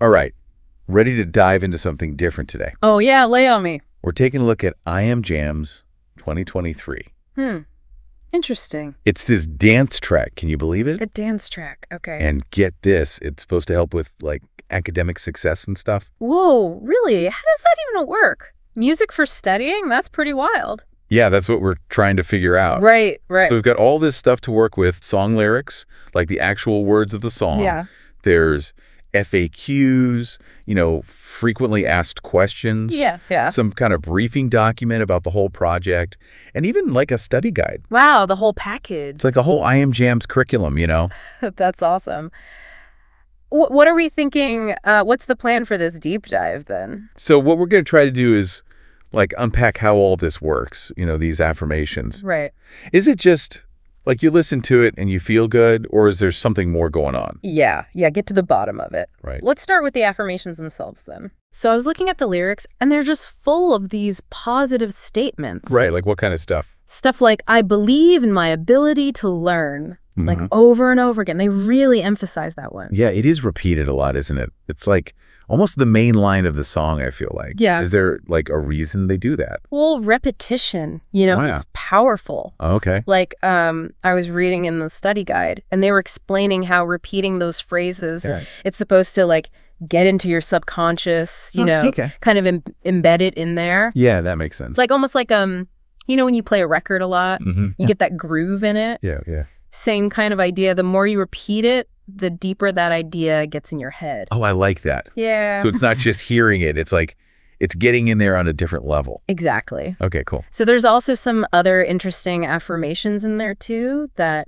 All right. Ready to dive into something different today. Oh, yeah, lay on me. We're taking a look at I Am Jams 2023. Interesting. It's this dance track. Can you believe it? A dance track. Okay. And get this, it's supposed to help with like academic success and stuff. Whoa, really? How does that even work? Music for studying? That's pretty wild. Yeah, that's what we're trying to figure out. Right. So we've got all this stuff to work with, song lyrics, like the actual words of the song. Yeah. There's FAQs, frequently asked questions. Yeah. Some kind of briefing document about the whole project, and even like a study guide. Wow, the whole package. It's like a whole I Am Jams curriculum, That's awesome. What are we thinking? What's the plan for this deep dive then? So what we're going to try to do is like unpack how all this works, these affirmations. Right. Is it just like you listen to it and you feel good, or is there something more going on? Yeah, get to the bottom of it. Right. Let's start with the affirmations themselves then. So I was looking at the lyrics, and they're just full of these positive statements. Right, like what kind of stuff? Stuff like, I believe in my ability to learn, like over and over again. They really emphasize that one. Yeah, it is repeated a lot, isn't it? It's like almost the main line of the song, I feel like. Yeah. Is there like a reason they do that? Well, repetition, Wow. It's powerful. Oh, okay. Like, I was reading in the study guide, and they were explaining how repeating those phrases, it's supposed to like get into your subconscious, kind of embed it in there. Yeah, that makes sense. It's like almost like, when you play a record a lot, you get that groove in it. Yeah. Same kind of idea. The more you repeat it, the deeper that idea gets in your head. Oh, I like that. Yeah. So it's not just hearing it. It's like it's getting in there on a different level. Exactly. Okay, cool. So there's also some other interesting affirmations in there too that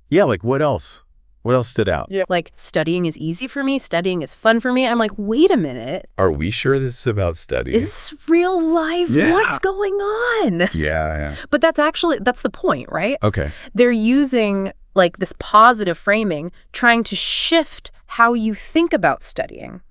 Yeah, like what else? What else stood out? Yeah. Like, studying is easy for me, studying is fun for me. I'm like, wait a minute. Are we sure this is about studying? Is this real life? Yeah. What's going on? Yeah. But that's the point, right? Okay. They're using like this positive framing, trying to shift how you think about studying.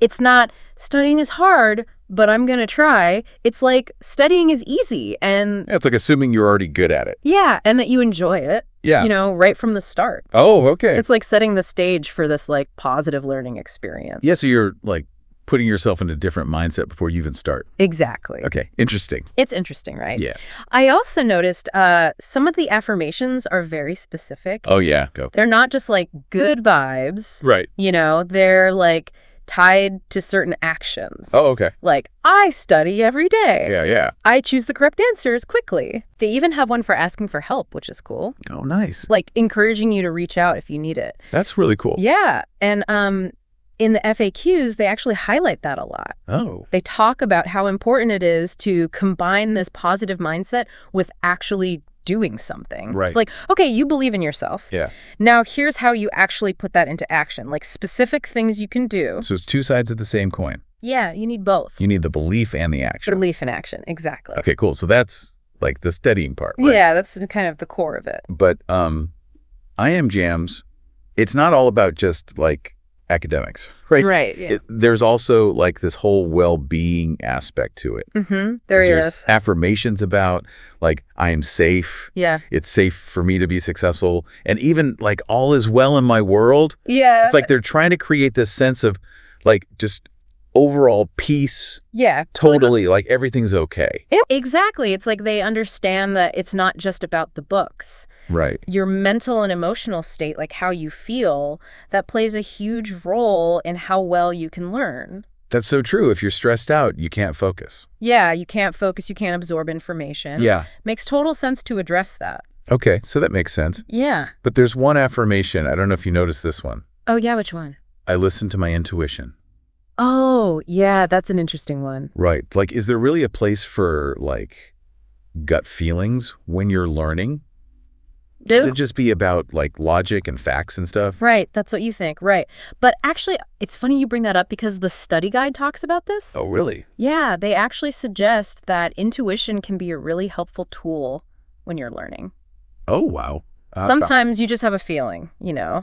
It's not studying is hard, but I'm going to try. It's like studying is easy. And Yeah, it's like assuming you're already good at it. yeah, and that you enjoy it. Yeah. Right from the start. Oh, okay. It's like setting the stage for this like positive learning experience. Yeah, so you're like putting yourself in a different mindset before you even start. Exactly. Okay, interesting. It's interesting, right? Yeah. I also noticed some of the affirmations are very specific. Oh, yeah. Go. They're not just like good vibes. Right. They're like tied to certain actions. Oh, okay. Like, I study every day. Yeah. I choose the correct answers quickly. They even have one for asking for help, which is cool. Oh, nice. Like encouraging you to reach out if you need it. That's really cool. Yeah. And in the FAQs, they actually highlight that a lot. Oh. They talk about how important it is to combine this positive mindset with actually doing something. Right. It's like, okay, you believe in yourself. Yeah. Now, here's how you actually put that into action, like specific things you can do. So it's two sides of the same coin. Yeah, you need both. You need the belief and the action. Belief and action, exactly. Okay, cool. So that's like the studying part, right? Yeah, that's kind of the core of it. But I Am Jams, it's not all about just like academics, right? Right, yeah. There's also like this whole well-being aspect to it. There There's is. affirmations about like, I am safe. Yeah. It's safe for me to be successful. And even like all is well in my world. Yeah. It's like they're trying to create this sense of like just overall peace. Yeah. Totally. Like everything's okay. Exactly. It's like they understand that it's not just about the books. Right. Your mental and emotional state, like how you feel, that plays a huge role in how well you can learn. That's so true. If you're stressed out, you can't focus. Yeah, you can't focus, you can't absorb information. Yeah. Makes total sense to address that. Okay, so that makes sense. Yeah. But there's one affirmation. I don't know if you noticed this one. Oh, yeah, which one? I listen to my intuition. Oh, yeah, that's an interesting one. Right. Like, is there really a place for like gut feelings when you're learning? Should it just be about like logic and facts and stuff? Right, that's what you think, right. But actually, it's funny you bring that up because the study guide talks about this. Oh, really? Yeah, they actually suggest that intuition can be a really helpful tool when you're learning. Oh, wow. Sometimes you just have a feeling, Yeah.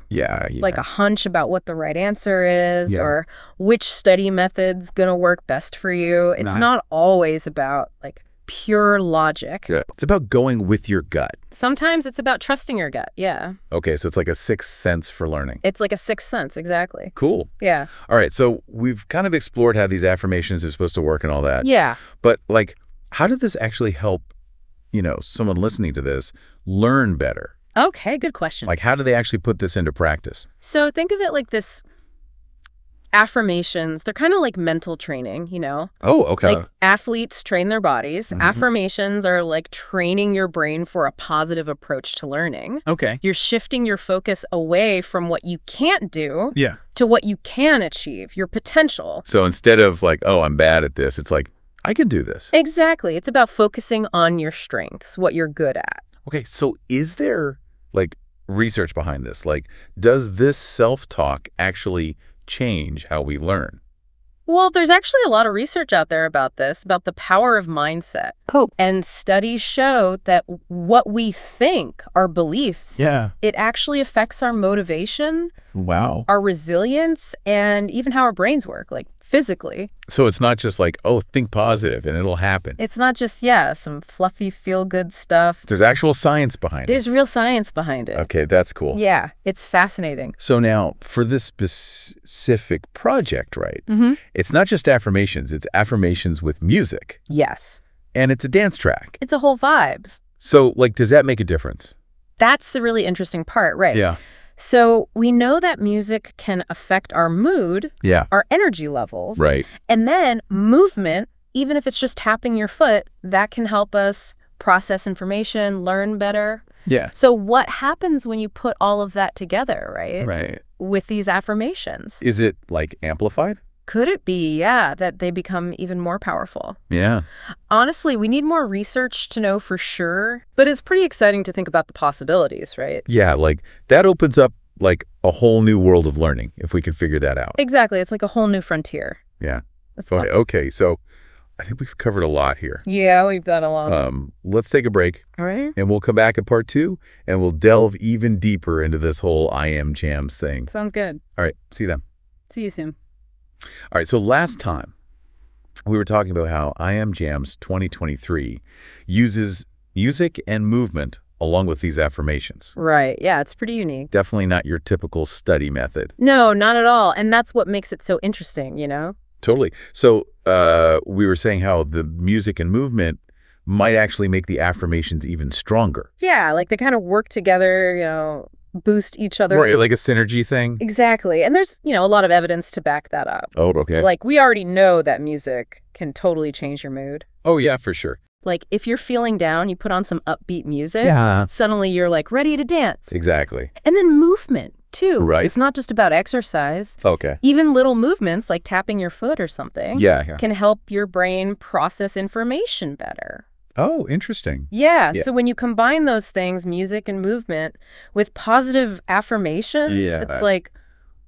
like a hunch about what the right answer is or which study method's going to work best for you. It's not always about like pure logic. Yeah. It's about going with your gut. Sometimes it's about trusting your gut, yeah. Okay, so it's like a sixth sense for learning. It's like a sixth sense, exactly. Cool. Yeah. All right, so we've kind of explored how these affirmations are supposed to work and all that. Yeah. But, like, how did this actually help, someone listening to this learn better? Okay, good question. Like, how do they actually put this into practice? So think of it like this. Affirmations, they're kind of like mental training, Oh, okay. Like athletes train their bodies. Affirmations are like training your brain for a positive approach to learning. Okay. You're shifting your focus away from what you can't do Yeah. to what you can achieve, your potential. So instead of like, oh, I'm bad at this, it's like, I can do this. Exactly. It's about focusing on your strengths, what you're good at. Okay, so is there, like, research behind this? Like, does this self-talk actually change how we learn? Well, there's actually a lot of research out there about this, about the power of mindset. Oh. And studies show that what we think, our beliefs, Yeah. it actually affects our motivation, Wow. our resilience, and even how our brains work, like physically. So it's not just like, oh, think positive and it'll happen. It's not just, some fluffy feel-good stuff. There's actual science behind it. There's real science behind it. Okay, that's cool. Yeah, it's fascinating. So now, for this specific project, right, Mm-hmm. it's not just affirmations, it's affirmations with music. Yes. And it's a dance track. It's a whole vibe. So, like, does that make a difference? That's the really interesting part, right? Yeah. So we know that music can affect our mood, Yeah. our energy levels, Right. and then movement, even if it's just tapping your foot, that can help us process information, learn better. Yeah. So what happens when you put all of that together, right? Right. With these affirmations? Is it, like, amplified? Could it be, that they become even more powerful? Yeah. Honestly, we need more research to know for sure, but it's pretty exciting to think about the possibilities, right? Yeah, like, that opens up, like, a whole new world of learning, if we can figure that out. Exactly. It's like a whole new frontier. Yeah. That's fun. Okay, so I think we've covered a lot here. Yeah, we've done a lot. Let's take a break, All right. and we'll come back at part 2, and we'll delve even deeper into this whole I am jams thing. Sounds good. All right, see you then. See you soon. All right, so last time we were talking about how I Am Jams 2023 uses music and movement along with these affirmations. Right. Yeah, it's pretty unique. Definitely not your typical study method. No, not at all. And that's what makes it so interesting, Totally. So we were saying how the music and movement might actually make the affirmations even stronger. Yeah, like they kind of work together, boost each other. Right, like a synergy thing? Exactly. And there's, a lot of evidence to back that up. Oh, okay. Like, we already know that music can totally change your mood. Oh, yeah, for sure. Like, if you're feeling down, you put on some upbeat music. Yeah. Suddenly you're, like, ready to dance. Exactly. And then movement, too. Right. It's not just about exercise. Okay. Even little movements, like tapping your foot or something, Yeah. can help your brain process information better. Oh, interesting. Yeah, Yeah. so when you combine those things, music and movement, with positive affirmations, Yeah. it's like,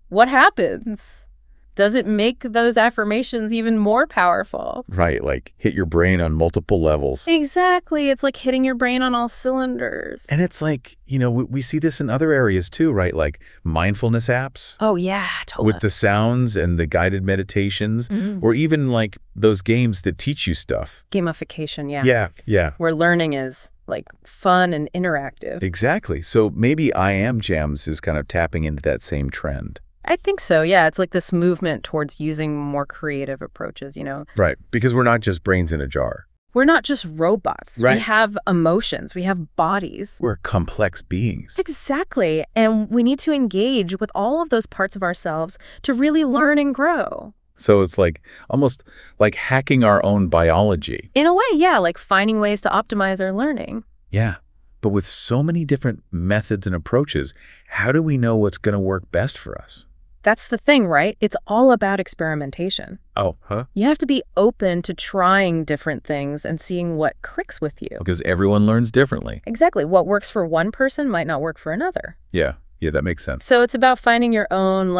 what happens? Does it make those affirmations even more powerful? Right, like hit your brain on multiple levels. Exactly. It's like hitting your brain on all cylinders. And it's like, we see this in other areas too, right? Like mindfulness apps Oh, yeah, totally. with the sounds and the guided meditations, or even like those games that teach you stuff. Gamification, yeah. Yeah. Where learning is like fun and interactive. Exactly. So maybe I Am Jams is kind of tapping into that same trend. I think so, yeah. It's like this movement towards using more creative approaches, Right. Because we're not just brains in a jar. We're not just robots. Right. We have emotions. We have bodies. We're complex beings. Exactly. And we need to engage with all of those parts of ourselves to really learn and grow. So it's like almost like hacking our own biology. In a way, yeah, like finding ways to optimize our learning. Yeah. But with so many different methods and approaches, how do we know what's going to work best for us? That's the thing, right? It's all about experimentation. Oh, huh? You have to be open to trying different things and seeing what clicks with you. Because everyone learns differently. Exactly. What works for one person might not work for another. Yeah, that makes sense. So it's about finding your own,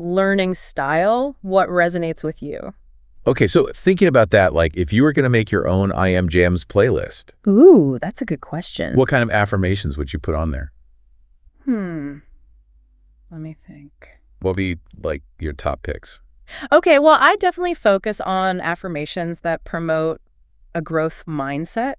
learning style, what resonates with you. Okay, so thinking about that, like if you were going to make your own I Am Jams playlist, Ooh, that's a good question. what kind of affirmations would you put on there? Let me think. What would be like your top picks? Okay, well, I definitely focus on affirmations that promote a growth mindset,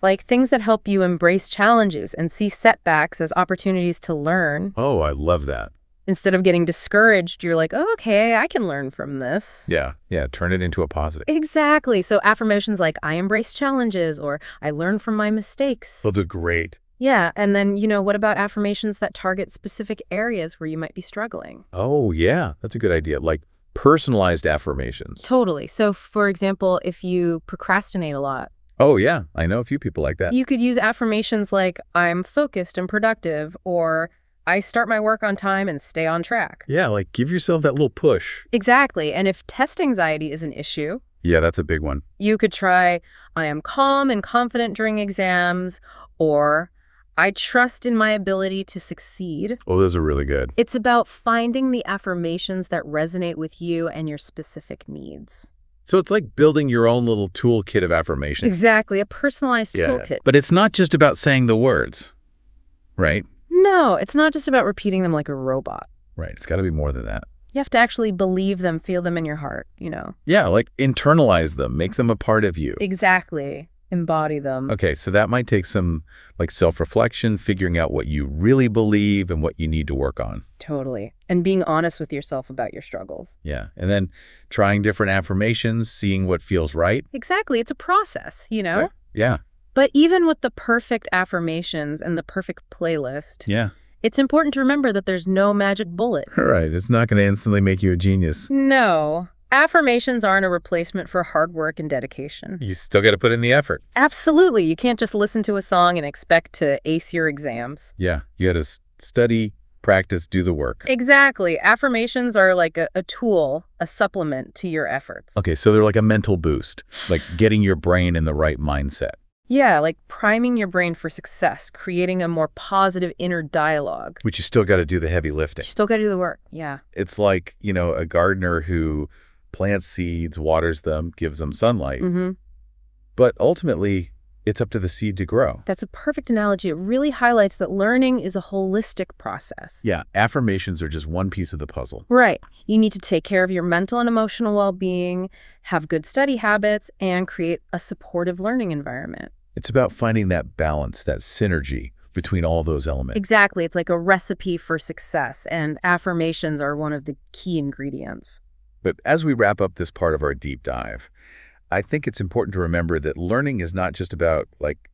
like things that help you embrace challenges and see setbacks as opportunities to learn. Oh, I love that. Instead of getting discouraged, you're like, oh, okay, I can learn from this. Yeah, turn it into a positive. Exactly. So affirmations like, I embrace challenges, or I learn from my mistakes. Those are great. Yeah, and then, what about affirmations that target specific areas where you might be struggling? Oh, yeah, that's a good idea. Like personalized affirmations. Totally. So, for example, if you procrastinate a lot, Oh, yeah, I know a few people like that. you could use affirmations like, I'm focused and productive, or I start my work on time and stay on track. Yeah, like give yourself that little push. Exactly. And if test anxiety is an issue, Yeah, that's a big one. you could try, I am calm and confident during exams, or I trust in my ability to succeed. Oh, those are really good. It's about finding the affirmations that resonate with you and your specific needs. So it's like building your own little toolkit of affirmation. Exactly, a personalized toolkit. But it's not just about saying the words, right? No, it's not just about repeating them like a robot. Right, it's got to be more than that. You have to actually believe them, feel them in your heart, Yeah, like internalize them, make them a part of you. Exactly. Embody them. Okay, so that might take some like self-reflection, figuring out what you really believe and what you need to work on. Totally. And being honest with yourself about your struggles. Yeah, and then trying different affirmations, seeing what feels right. Exactly. It's a process, Right. Yeah. But even with the perfect affirmations and the perfect playlist, Yeah. it's important to remember that there's no magic bullet. All right, it's not going to instantly make you a genius. No. Affirmations aren't a replacement for hard work and dedication. You still got to put in the effort. Absolutely. You can't just listen to a song and expect to ace your exams. Yeah, you got to study, practice, do the work. Exactly. Affirmations are like a tool, a supplement to your efforts. Okay, so they're like a mental boost, like getting your brain in the right mindset. Yeah, like priming your brain for success, creating a more positive inner dialogue. But you still got to do the heavy lifting. You still got to do the work, yeah. It's like, a gardener who plants seeds, waters them, gives them sunlight. Mm-hmm. But ultimately, it's up to the seed to grow. That's a perfect analogy. It really highlights that learning is a holistic process. Yeah, affirmations are just one piece of the puzzle. Right. You need to take care of your mental and emotional well-being, have good study habits, and create a supportive learning environment. It's about finding that balance, that synergy between all those elements. Exactly. It's like a recipe for success, and affirmations are one of the key ingredients. But as we wrap up this part of our deep dive, I think it's important to remember that learning is not just about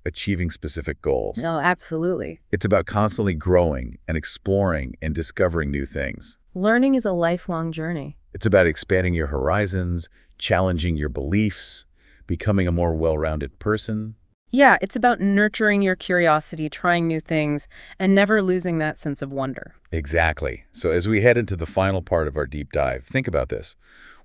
achieving specific goals. No, absolutely. It's about constantly growing and exploring and discovering new things. Learning is a lifelong journey. It's about expanding your horizons, challenging your beliefs, becoming a more well-rounded person. Yeah, it's about nurturing your curiosity, trying new things, and never losing that sense of wonder. Exactly. So as we head into the final part of our deep dive, think about this.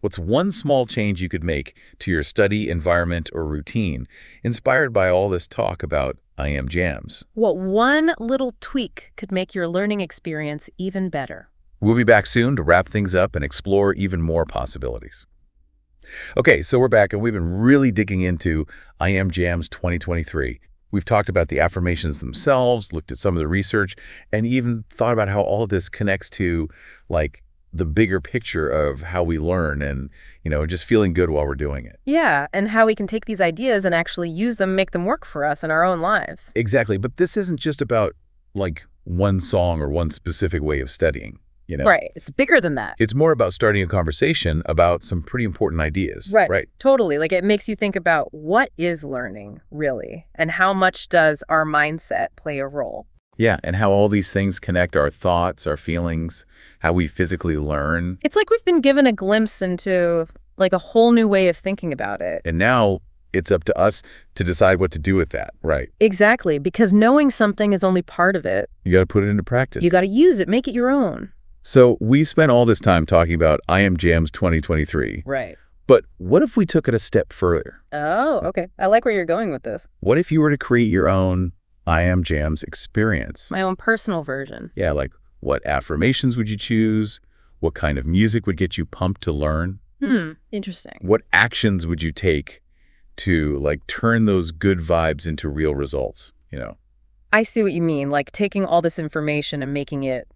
What's one small change you could make to your study, environment, or routine inspired by all this talk about I Am Jams? What one little tweak could make your learning experience even better? We'll be back soon to wrap things up and explore even more possibilities. Okay, so we're back and we've been really digging into I Am Jams 2023. We've talked about the affirmations themselves, looked at some of the research, and even thought about how all of this connects to the bigger picture of how we learn and, just feeling good while we're doing it. Yeah, and how we can take these ideas and actually use them, make them work for us in our own lives. Exactly, but this isn't just about one song or one specific way of studying. Right. It's bigger than that. It's more about starting a conversation about some pretty important ideas. Right. Totally. It makes you think about what is learning, really, and how much does our mindset play a role? Yeah, and how all these things connect our thoughts, our feelings, how we physically learn. It's like we've been given a glimpse into a whole new way of thinking about it. And now it's up to us to decide what to do with that, right? Exactly, because knowing something is only part of it. You got to put it into practice. You got to use it, make it your own. So we spent all this time talking about I Am Jams 2023. Right. But what if we took it a step further? Oh, okay. I like where you're going with this. What if you were to create your own I Am Jams experience? My own personal version. Yeah, what affirmations would you choose? What kind of music would get you pumped to learn? Interesting. What actions would you take to turn those good vibes into real results, I see what you mean, taking all this information and making it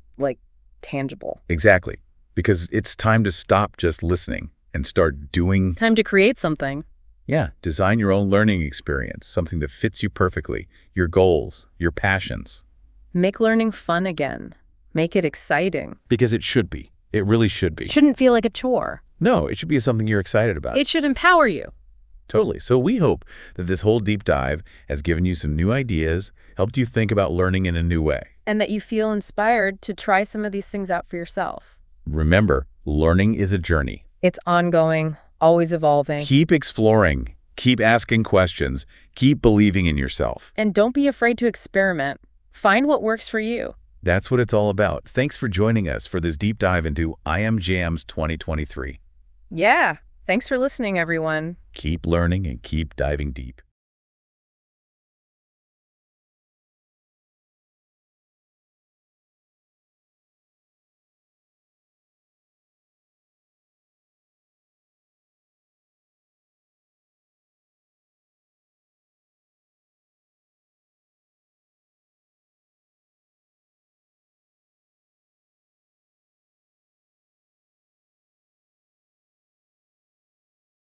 tangible. Exactly. Because it's time to stop just listening and start doing. Time to create something. Yeah, design your own learning experience, something that fits you perfectly, your goals, your passions. Make learning fun again. Make it exciting. Because it should be. It really should It be. shouldn't feel like a chore. No, it should be something you're excited about. It should empower you. Totally. So we hope that this whole deep dive has given you some new ideas, helped you think about learning in a new way. And that you feel inspired to try some of these things out for yourself. Remember, learning is a journey. It's ongoing, always evolving. Keep exploring, keep asking questions, keep believing in yourself. And don't be afraid to experiment. Find what works for you. That's what it's all about. Thanks for joining us for this deep dive into I Am Jams 2023. Yeah. Thanks for listening, everyone. Keep learning and keep diving deep.